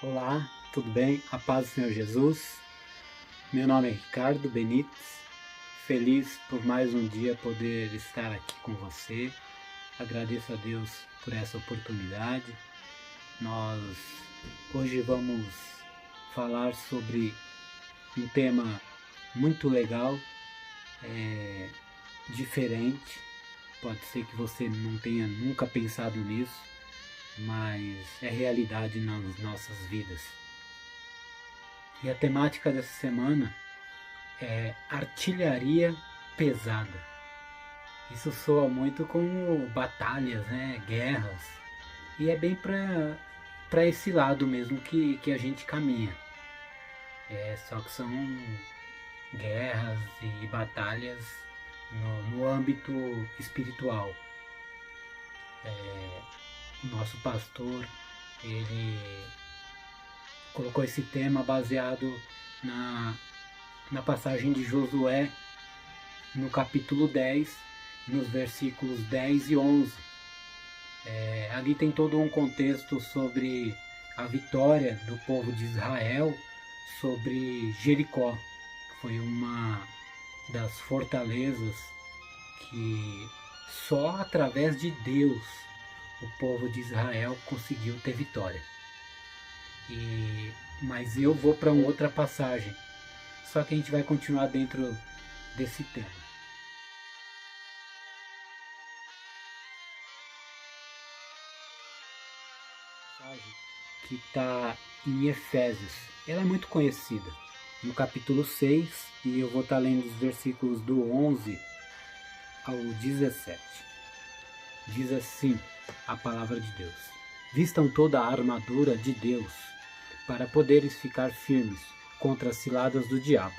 Olá, tudo bem? A paz do Senhor Jesus. Meu nome é Ricardo Benites, feliz por mais um dia poder estar aqui com você. Agradeço a Deus por essa oportunidade. Nós hoje vamos falar sobre um tema muito legal, diferente. Pode ser que você não tenha nunca pensado nisso, mas é realidade nas nossas vidas. E a temática dessa semana é artilharia pesada. Isso soa muito como batalhas, né? Guerras. E é bem para esse lado mesmo que a gente caminha. Só que são guerras e batalhas no âmbito espiritual. O nosso pastor, ele colocou esse tema baseado na passagem de Josué, no capítulo 10, nos versículos 10 e 11. Ali tem todo um contexto sobre a vitória do povo de Israel sobre Jericó, que foi uma das fortalezas que só através de Deus o povo de Israel conseguiu ter vitória. Mas eu vou para uma outra passagem, só que a gente vai continuar dentro desse tema. Que está em Efésios. Ela é muito conhecida. No capítulo 6, e eu vou estar lendo os versículos do 11 ao 17. Diz assim a palavra de Deus: Vistam toda a armadura de Deus, para poderes ficar firmes contra as ciladas do diabo.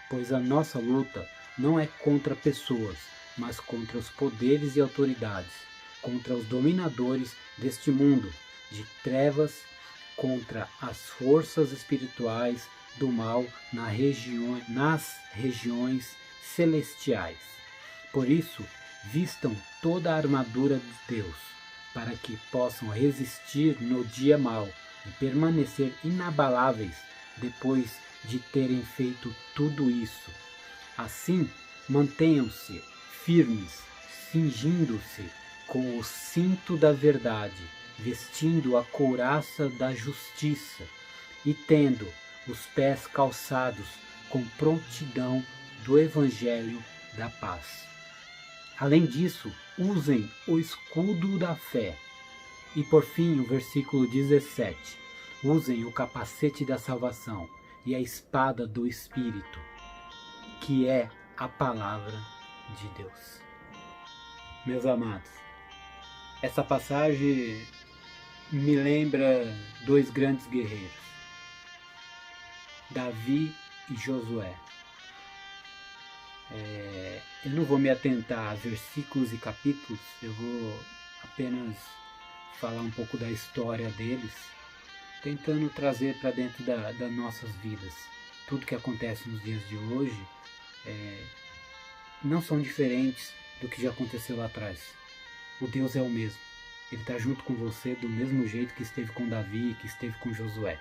Pois a nossa luta não é contra pessoas, mas contra os poderes e autoridades, contra os dominadores deste mundo de trevas, contra as forças espirituais do mal nas regiões celestiais. Por isso, vistam toda a armadura de Deus, para que possam resistir no dia mau e permanecer inabaláveis depois de terem feito tudo isso. Assim, mantenham-se firmes, cingindo-se com o cinto da verdade, vestindo a couraça da justiça e tendo os pés calçados com prontidão do evangelho da paz. Além disso, usem o escudo da fé. E por fim, o versículo 17. Usem o capacete da salvação e a espada do Espírito, que é a palavra de Deus. Meus amados, essa passagem me lembra dois grandes guerreiros, Davi e Josué. Eu não vou me atentar a versículos e capítulos, eu vou apenas falar um pouco da história deles, tentando trazer para dentro das nossas vidas. Tudo que acontece nos dias de hoje não são diferentes do que já aconteceu lá atrás. O Deus é o mesmo. Ele está junto com você do mesmo jeito que esteve com Davi, que esteve com Josué.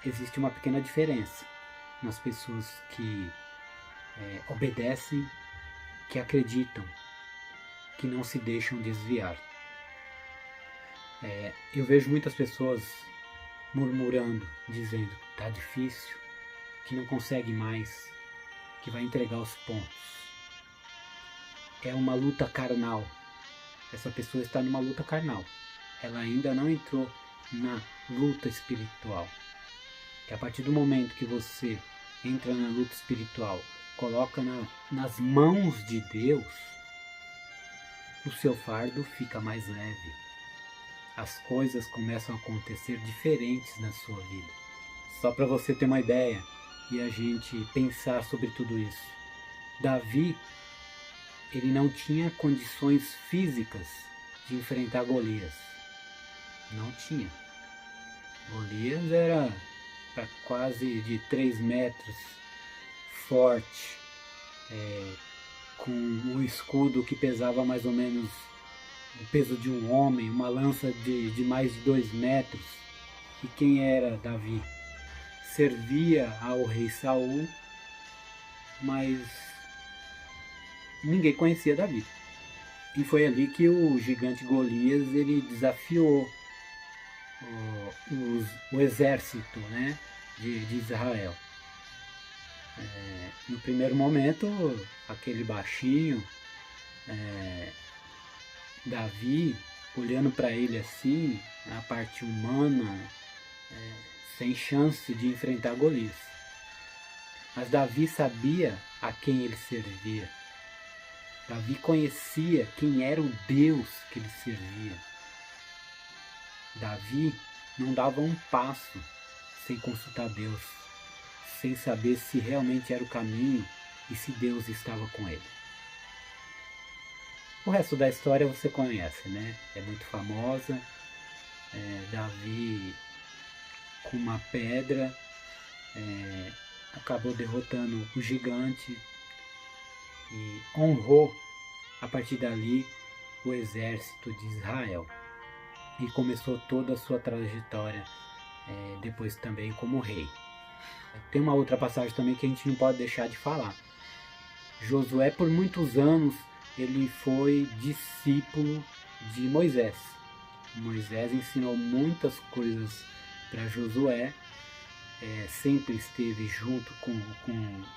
Existe uma pequena diferença nas pessoas que obedecem, que acreditam, que não se deixam desviar. Eu vejo muitas pessoas murmurando, dizendo que está difícil, que não consegue mais, que vai entregar os pontos. É uma luta carnal. Essa pessoa está numa luta carnal. Ela ainda não entrou na luta espiritual. Que a partir do momento que você entra na luta espiritual, coloca nas mãos de Deus, o seu fardo fica mais leve. As coisas começam a acontecer diferentes na sua vida. Só para você ter uma ideia e a gente pensar sobre tudo isso. Davi, ele não tinha condições físicas de enfrentar Golias. Não tinha. Golias era para quase de 3 metros, forte, com um escudo que pesava mais ou menos o peso de um homem, uma lança de mais de 2 metros. E quem era Davi? Servia ao rei Saul, mas ninguém conhecia Davi. E foi ali que o gigante Golias ele desafiou o exército, né, de Israel. No primeiro momento, aquele baixinho, Davi, olhando para ele assim, a parte humana, sem chance de enfrentar Golias. Mas Davi sabia a quem ele servia. Davi conhecia quem era o Deus que ele servia. Davi não dava um passo sem consultar Deus, sem saber se realmente era o caminho e se Deus estava com ele. O resto da história você conhece, né? É muito famosa. Davi, com uma pedra, acabou derrotando o gigante e honrou, a partir dali, o exército de Israel. E começou toda a sua trajetória, depois também como rei. Tem uma outra passagem também que a gente não pode deixar de falar. Josué, por muitos anos, ele foi discípulo de Moisés. Moisés ensinou muitas coisas para Josué, sempre esteve junto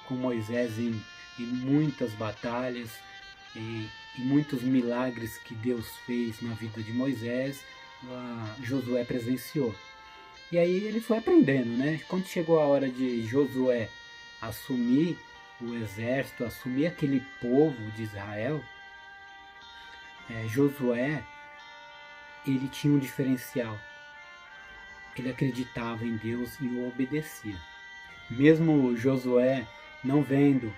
com Moisés em muitas batalhas, em muitos milagres que Deus fez na vida de Moisés, Josué presenciou. E aí ele foi aprendendo, né? Quando chegou a hora de Josué assumir o exército, assumir aquele povo de Israel, Josué, ele tinha um diferencial. Ele acreditava em Deus e o obedecia. Mesmo Josué não vendo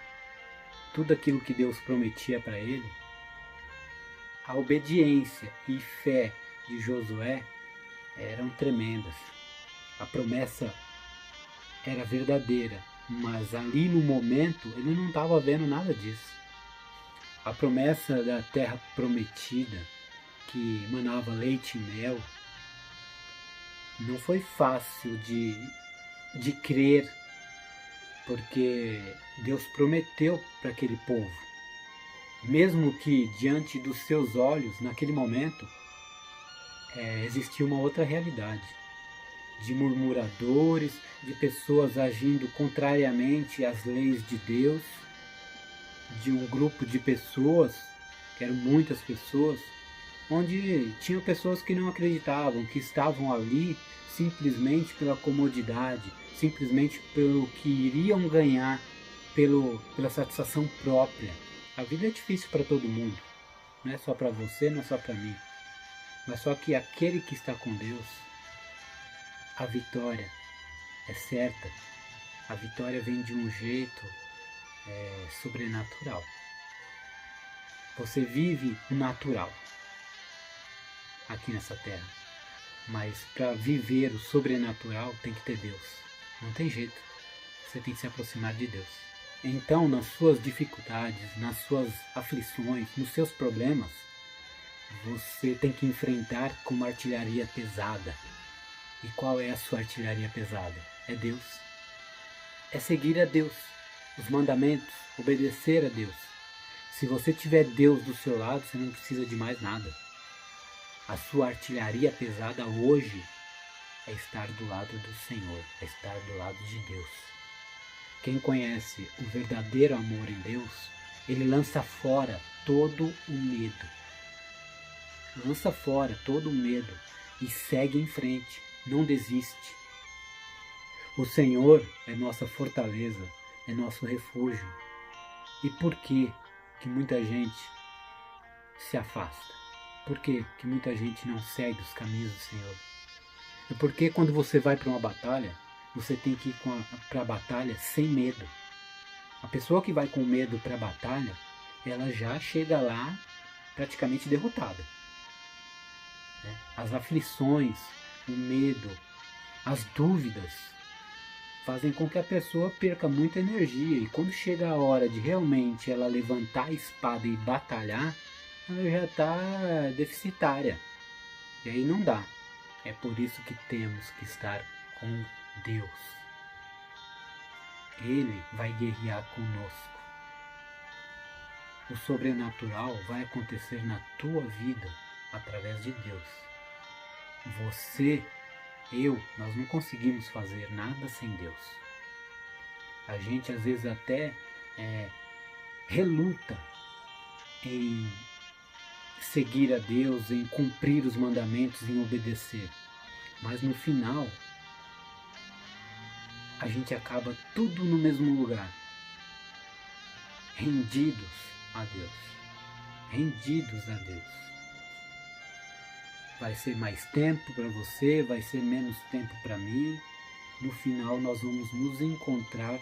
tudo aquilo que Deus prometia para ele, a obediência e fé de Josué eram tremendas. A promessa era verdadeira, mas ali no momento ele não estava vendo nada disso. A promessa da terra prometida, que manava leite e mel, não foi fácil de crer, porque Deus prometeu para aquele povo. Mesmo que diante dos seus olhos, naquele momento, existia uma outra realidade, de murmuradores, de pessoas agindo contrariamente às leis de Deus, de um grupo de pessoas, que eram muitas pessoas, onde tinham pessoas que não acreditavam, que estavam ali simplesmente pela comodidade, simplesmente pelo que iriam ganhar, pela satisfação própria. A vida é difícil para todo mundo, não é só para você, não é só para mim, mas só que aquele que está com Deus, a vitória é certa. A vitória vem de um jeito sobrenatural. Você vive o natural aqui nessa terra, mas para viver o sobrenatural tem que ter Deus. Não tem jeito. Você tem que se aproximar de Deus. Então, nas suas dificuldades, nas suas aflições, nos seus problemas, você tem que enfrentar com uma artilharia pesada. E qual é a sua artilharia pesada? É Deus. É seguir a Deus, os mandamentos, obedecer a Deus. Se você tiver Deus do seu lado, você não precisa de mais nada. A sua artilharia pesada hoje é estar do lado do Senhor, é estar do lado de Deus. Quem conhece o verdadeiro amor em Deus, ele lança fora todo o medo. Lança fora todo o medo e segue em frente, não desiste. O Senhor é nossa fortaleza, é nosso refúgio. E por que muita gente se afasta? Por que muita gente não segue os caminhos do Senhor? É porque quando você vai para uma batalha, você tem que ir para a batalha sem medo. A pessoa que vai com medo para a batalha, ela já chega lá praticamente derrotada. As aflições, o medo, as dúvidas fazem com que a pessoa perca muita energia, e quando chega a hora de realmente ela levantar a espada e batalhar, ela já está deficitária, e aí não dá. É por isso que temos que estar com Deus. Ele vai guerrear conosco. O sobrenatural vai acontecer na tua vida através de Deus. Você, nós não conseguimos fazer nada sem Deus. A gente às vezes até reluta em seguir a Deus, em cumprir os mandamentos, em obedecer. Mas no final, a gente acaba tudo no mesmo lugar, rendidos a Deus, rendidos a Deus. Vai ser mais tempo para você, vai ser menos tempo para mim. No final nós vamos nos encontrar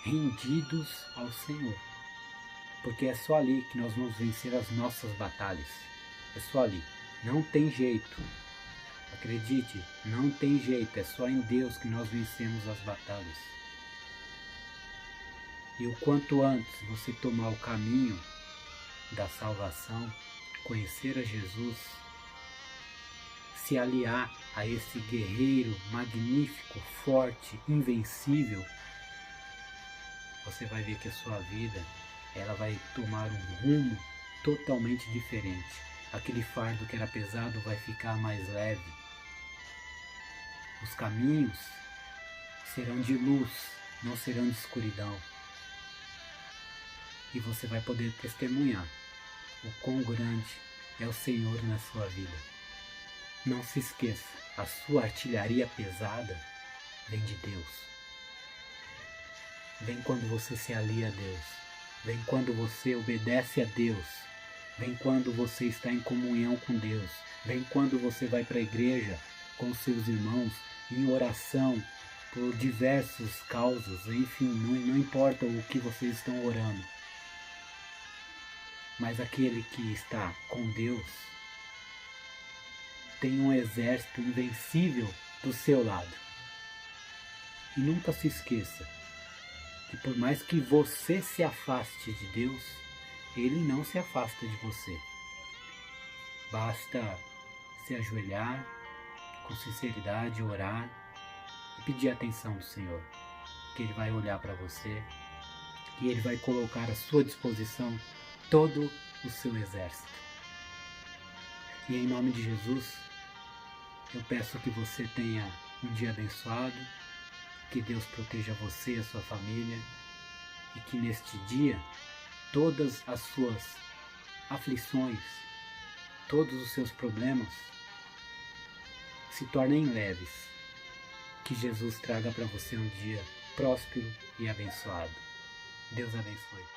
rendidos ao Senhor. Porque é só ali que nós vamos vencer as nossas batalhas. É só ali. Não tem jeito. Acredite, não tem jeito. É só em Deus que nós vencemos as batalhas. E o quanto antes você tomar o caminho da salvação, conhecer a Jesus, se aliar a esse guerreiro magnífico, forte, invencível, você vai ver que a sua vida ela vai tomar um rumo totalmente diferente. Aquele fardo que era pesado vai ficar mais leve. Os caminhos serão de luz, não serão de escuridão. E você vai poder testemunhar o quão grande é o Senhor na sua vida. Não se esqueça, a sua artilharia pesada vem de Deus. Vem quando você se alia a Deus. Vem quando você obedece a Deus. Vem quando você está em comunhão com Deus. Vem quando você vai para a igreja com seus irmãos em oração por diversas causas. Enfim, não importa o que vocês estão orando. Mas aquele que está com Deus tem um exército invencível do seu lado. E nunca se esqueça que por mais que você se afaste de Deus, Ele não se afasta de você. Basta se ajoelhar, com sinceridade, orar e pedir a atenção do Senhor. Que Ele vai olhar para você, que Ele vai colocar à sua disposição todo o seu exército. E em nome de Jesus, eu peço que você tenha um dia abençoado, que Deus proteja você e a sua família, e que neste dia todas as suas aflições, todos os seus problemas se tornem leves. Que Jesus traga para você um dia próspero e abençoado. Deus abençoe.